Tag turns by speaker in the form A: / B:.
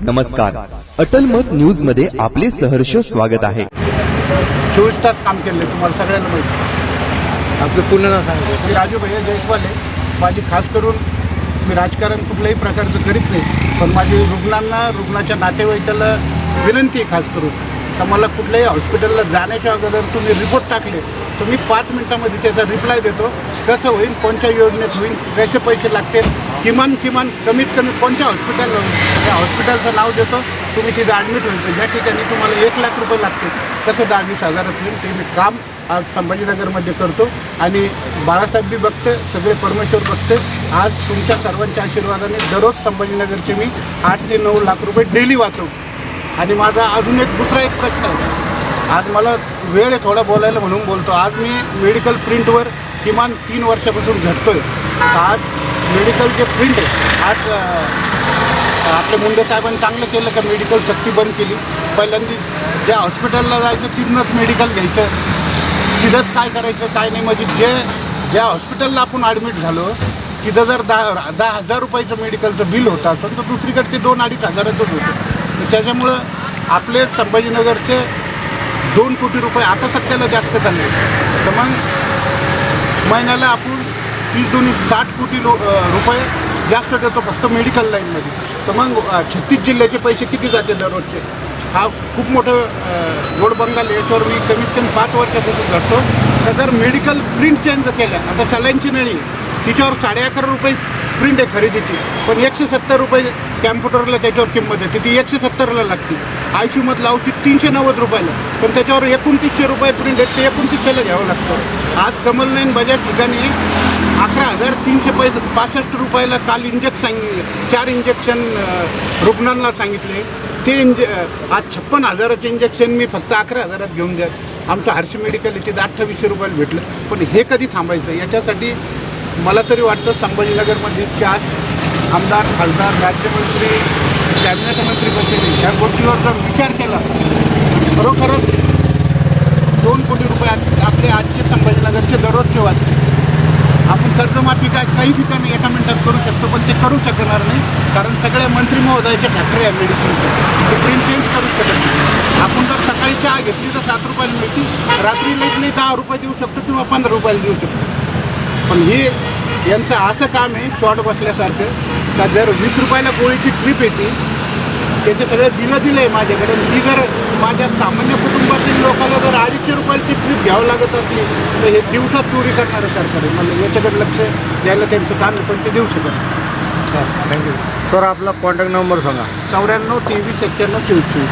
A: नमस्कार, अटल मत न्यूज मध्ये आपले सहर्ष स्वागत आहे।
B: 24 तास काम केले, तुम्हाला सगळ्यांना माहिती।
C: आपलं पूर्ण नाव सांगतो।
B: मी राजू भैया जयस्वाल आहे। माझी खास करून मी राजकारण कुठल्याही प्रकारचं करीत नाही, पण माझी रुग्णांना, रुग्णाच्या नातेवाईकाला विनंती आहे खास करून तर मला कुठल्याही हॉस्पिटलला जाण्याच्या अगोदर तुम्ही रिपोर्ट टाकले तर मी 5 मिनिटांमध्ये त्याचा रिप्लाय देतो। कसं होईल, कोणत्या योजनेत होईल, कसे पैसे लागतील, किमान कमीत कमी कोणत्या हॉस्पिटलला होईल त्या हॉस्पिटलचं नाव देतो। तुम्ही तिथे ॲडमिट होईल ज्या ठिकाणी तुम्हाला 1 लाख रुपये लागतील कसं 10-20 हजारात होईल ते मी काम आज संभाजीनगरमध्ये करतो आणि बाळासाहेब बी बघते, सगळे परमेश्वर बघते। आज तुमच्या सर्वांच्या आशीर्वादाने दररोज संभाजीनगरचे मी 8 ते 9 लाख रुपये डेली वाचवतो। आणि माझा अजून दुसरा एक प्रश्न आहे, आज मला वेळ आहे थोडा बोलायला म्हणून बोलतो। आज मी मेडिकल प्रिंटवर किमान 3 वर्षापासून झटतोय। आज मेडिकल जे प्रिंट आहे, आज आपल्या मुंडे साहेबांनी चांगलं केलं का मेडिकल सक्ती बंद केली। पहिल्यांदा ज्या हॉस्पिटलला जायचं तिथूनच मेडिकल घ्यायचं, तिथंच काय करायचं काय नाही, म्हणजे ज्या हॉस्पिटलला आपण ॲडमिट झालो तिथं जर 10,000 रुपयाचं मेडिकलचं बिल होतं असेल तर दुसरीकडे ते 2-2.5 हजाराचंच होतं। त्याच्यामुळं आपले संभाजीनगरचे 2 कोटी रुपये आता सध्याला जास्त चालले, तर मग महिन्याला आपण 30-60 कोटी रुपये जास्त देतो फक्त मेडिकल लाईनमध्ये। तर मग 36 जिल्ह्याचे पैसे किती जाते दररोजचे? हा खूप मोठं गोडबंगाल, याच्यावर मी कमीत कमी 5 वर्षापासून करतो। तर जर मेडिकल प्रिंट चेंज केल्या, आता सलाईनची नळी तिच्यावर 11.5 रुपये प्रिंट आहे खरेदीची, पण 170 रुपये कॅम्प्युटरला त्याच्यावर किंमत आहे, ती 170ला लागते। आयसीयूमधलं औषध 390 रुपयाला, पण त्याच्यावर 2900 रुपये प्रिंट आहे, ते 2900ला घ्यावं लागतं। आज कमलनयन बजाज ठिकाणी 11,365 रुपयाला काल इंजेक्शन 4 इंजेक्शन रुग्णांना सांगितले, ते आज 56,000चे इंजेक्शन मी फक्त 11,000 घेऊन द्या। आमचं हर्षी मेडिकल आहे तिथं 2800 रुपयाला भेटलं, पण हे कधी थांबायचं? याच्यासाठी मला तरी वाटतं संभाजीनगरमध्ये की आज आमदार, खासदार, राज्यमंत्री, कॅबिनेट मंत्री बसले, ह्या गोष्टीवर जर विचार केला खरोखरच 2 कोटी रुपये आपले आजचे संभाजीनगरचे दररोजचे वाचते। आपण कर्जमाफी काही ठिकाणी एका मिनिटात करू शकतो, पण ते करू शकणार नाही, कारण सगळ्या मंत्री महोदयाच्या फॅक्टरी आहे मेडिसिनच्या, ते प्रिंट चेंज करू शकत नाही। आपण जर सकाळी चहा घेतली तर 7 रुपयाला मिळते, रात्री लईत नाही 10 रुपये देऊ शकतो किंवा 15 रुपयाला देऊ शकतो। पण हे यांचं असं काम आहे शॉर्ट बसल्यासारखं का जर 20 रुपयाला गोळीची ट्रीप येते, त्याचे सगळे बिलं दिलं आहे माझ्याकडे, मी जर माझ्या सामान्य कुटुंबातील लोकांना जर 250 रुपयाची ट्रीप घ्यावं लागत असली तर हे दिवसात चोरी करणारं सरकार आहे। मला याच्याकडे लक्ष द्यायला त्यांचं काम आहे, पण ते देऊ शकत नाही।
C: Thank you sir. आपला कॉन्टॅक्ट नंबर सांगा।
B: 94 23 91 24।